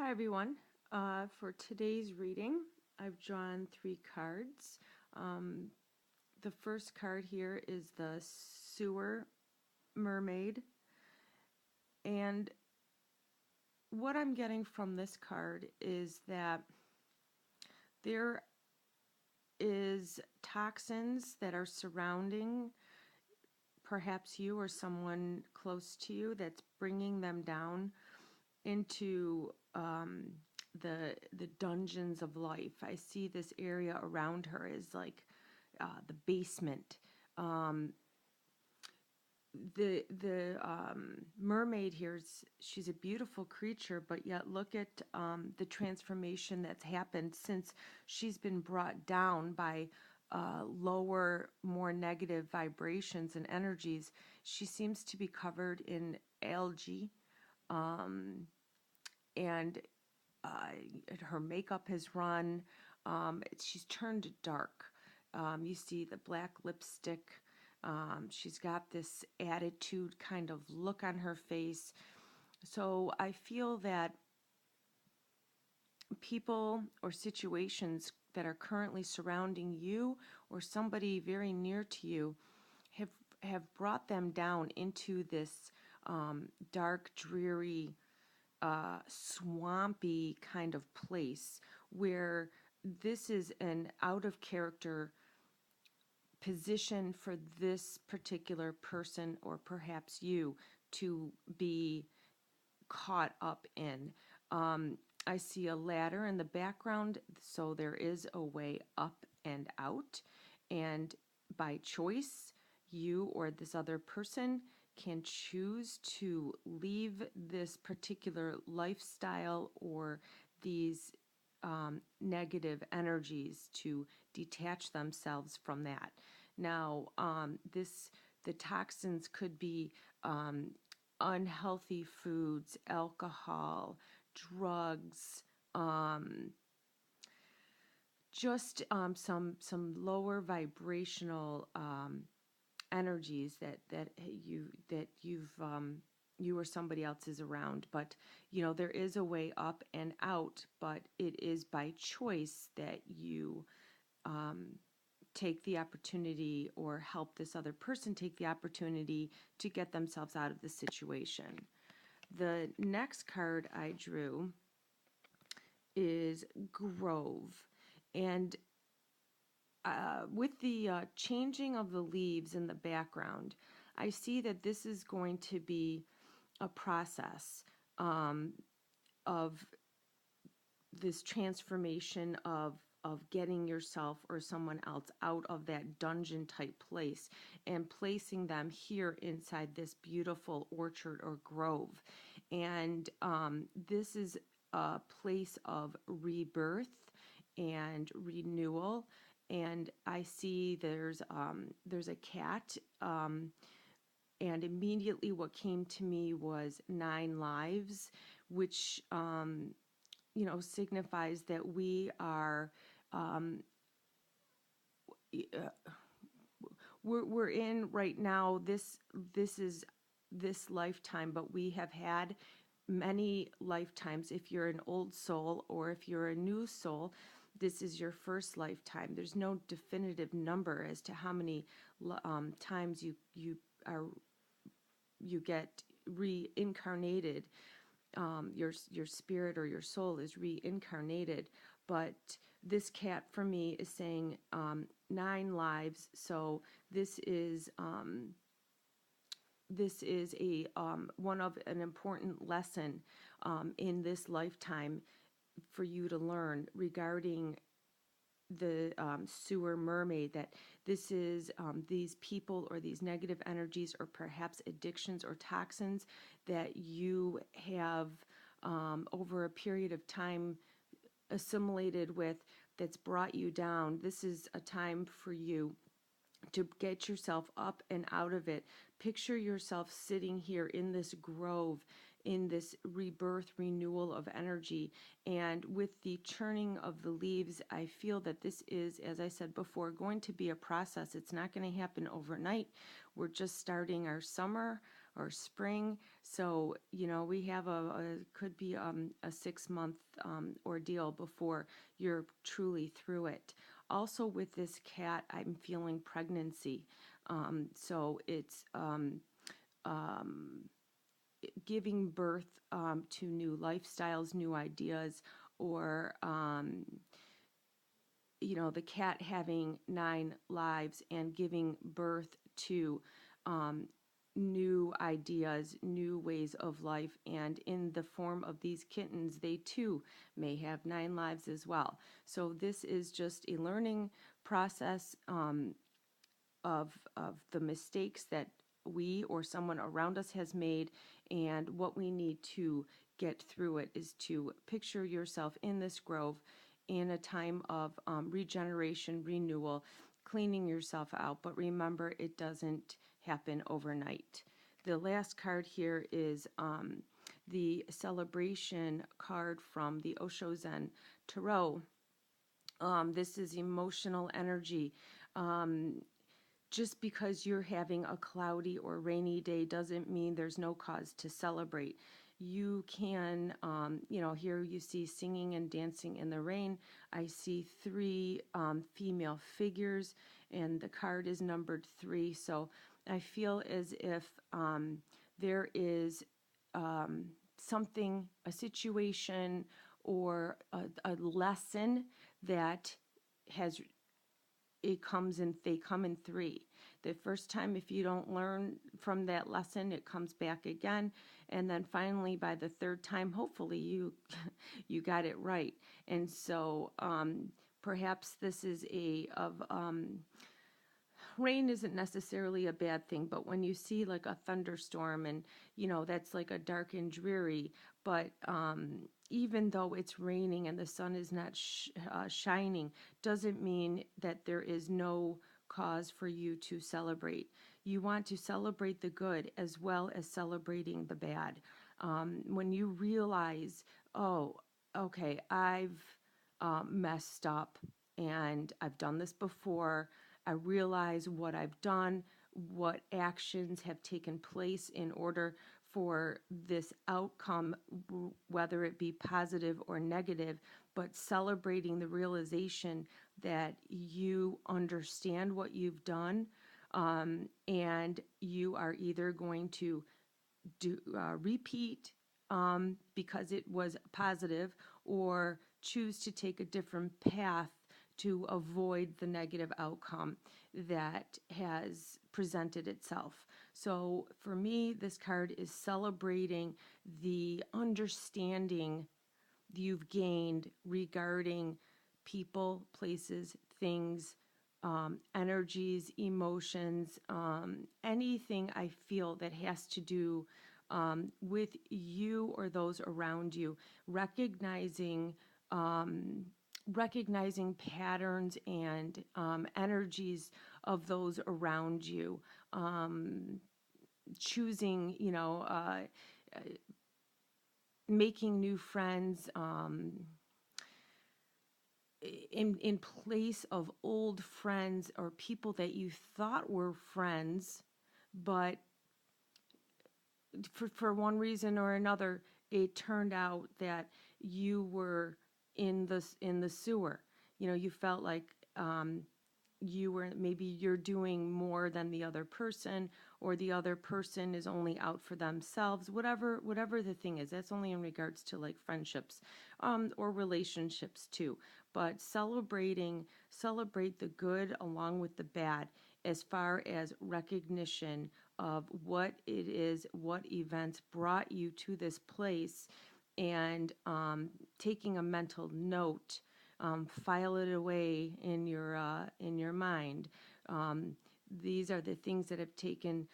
Hi everyone. For today's reading, I've drawn 3 cards. Um, the first card here is the Sewer Mermaid, and what I'm getting from this card is that there is toxins that are surrounding perhaps you or someone close to you that's bringing them down into the dungeons of life. I see this area around her is like the basement. Um, the mermaid here is she's a beautiful creature, but yet look at the transformation that's happened since she's been brought down by lower, more negative vibrations and energies. She seems to be covered in algae, um, and her makeup has run. She's turned dark. You see the black lipstick. She's got this attitude kind of look on her face. So I feel that people or situations that are currently surrounding you or somebody very near to you have brought them down into this dark, dreary, swampy kind of place where this is an out of character position for this particular person or perhaps you to be caught up in. Um, I see a ladder in the background, so there is a way up and out. And by choice, you or this other person can choose to leave this particular lifestyle or these negative energies to detach themselves from that. Now, the toxins could be unhealthy foods, alcohol, drugs, um, just some lower vibrational energies that you or somebody else is around. But there is a way up and out, but it is by choice that you take the opportunity or help this other person take the opportunity to get themselves out of the situation. The next card I drew is Grove. And with the changing of the leaves in the background, I see that this is going to be a process of this transformation of getting yourself or someone else out of that dungeon type place and placing them here inside this beautiful orchard or grove. And this is a place of rebirth and renewal. And I see there's a cat, and immediately what came to me was 9 lives, which signifies that we are we're in right now. This is this lifetime, but we have had many lifetimes. If you're an old soul or if you're a new soul, this is your first lifetime. There's no definitive number as to how many times you get reincarnated. Your spirit or your soul is reincarnated, but this cat for me is saying 9 lives. So this is a one of an important lesson in this lifetime for you to learn regarding the sewer mermaid, that this is these people or these negative energies or perhaps addictions or toxins that you have over a period of time assimilated with, that's brought you down. This is a time for you to get yourself up and out of it. Picture yourself sitting here in this grove, in this rebirth, renewal of energy. And with the churning of the leaves, I feel that this is, as I said before, going to be a process. It's not going to happen overnight. We're just starting our summer. or spring. So, we have could be a 6 month ordeal before you're truly through it. Also, with this cat, I'm feeling pregnancy. So it's giving birth to new lifestyles, new ideas, or the cat having 9 lives and giving birth to um, new ideas, new ways of life. And in the form of these kittens, they too may have 9 lives as well. So this is just a learning process of the mistakes that we or someone around us has made, and what we need to get through it is to picture yourself in this grove in a time of regeneration, renewal, cleaning yourself out. But remember, it doesn't happen overnight. The last card here is the celebration card from the Osho Zen Tarot. This is emotional energy. Just because you're having a cloudy or rainy day doesn't mean there's no cause to celebrate. You can, here you see singing and dancing in the rain. I see 3 female figures, and the card is numbered 3. So I feel as if there is something, a situation, or a lesson that has they come in 3. The first time, if you don't learn from that lesson, it comes back again, and then finally by the 3rd time, hopefully you you got it right. And so perhaps this is rain isn't necessarily a bad thing, but when you see like a thunderstorm and that's like a dark and dreary, but even though it's raining and the sun is not shining, doesn't mean that there is no cause for you to celebrate. You want to celebrate the good as well as celebrating the bad. When you realize, oh, okay, I've messed up and I've done this before. I realize what I've done, what actions have taken place in order for this outcome, whether it be positive or negative, but celebrating the realization that you understand what you've done, and you are either going to repeat because it was positive, or choose to take a different path to avoid the negative outcome that has presented itself. So for me, this card is celebrating the understanding you've gained regarding people, places, things, energies, emotions, anything I feel that has to do with you or those around you, recognizing recognizing patterns and energies of those around you, choosing, making new friends, in place of old friends or people that you thought were friends, but for one reason or another, it turned out that you were in the sewer. You felt like you're doing more than the other person, or the other person is only out for themselves. Whatever the thing is, that's only in regards to like friendships, or relationships too. But celebrate the good along with the bad, as far as recognition of what it is, what events brought you to this place, and taking a mental note, file it away in your mind. These are the things that have taken.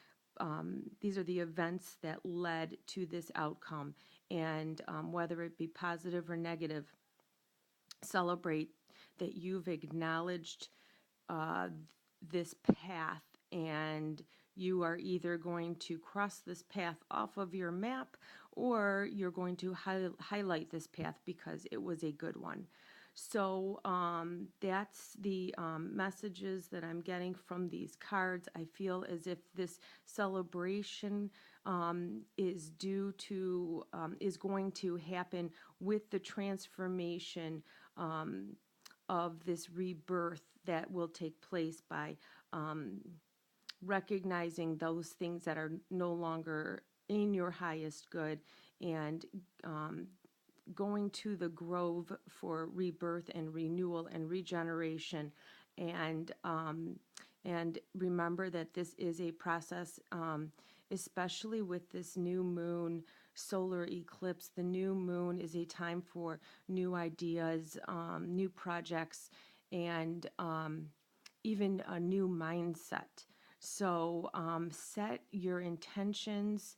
These are the events that led to this outcome, and whether it be positive or negative, celebrate that you've acknowledged uh, this path, and you are either going to cross this path off of your map, or you're going to highlight this path because it was a good one. So that's the messages that I'm getting from these cards. I feel as if this celebration is due to is going to happen with the transformation of this rebirth that will take place by recognizing those things that are no longer in your highest good, and going to the grove for rebirth and renewal and regeneration. And remember that this is a process, especially with this new moon solar eclipse. The new moon is a time for new ideas, new projects, and even a new mindset. So set your intentions,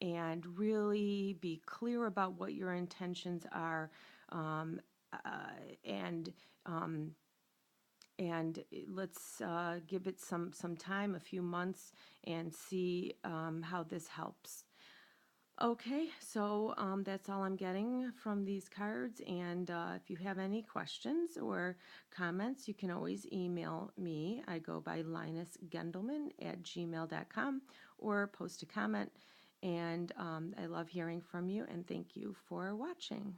and really be clear about what your intentions are, um, and um, let's give it some time, a few months, and see how this helps. Okay, so that's all I'm getting from these cards. And if you have any questions or comments, you can always email me. I go by linusgendelman@gmail.com, or post a comment. And I love hearing from you, and thank you for watching.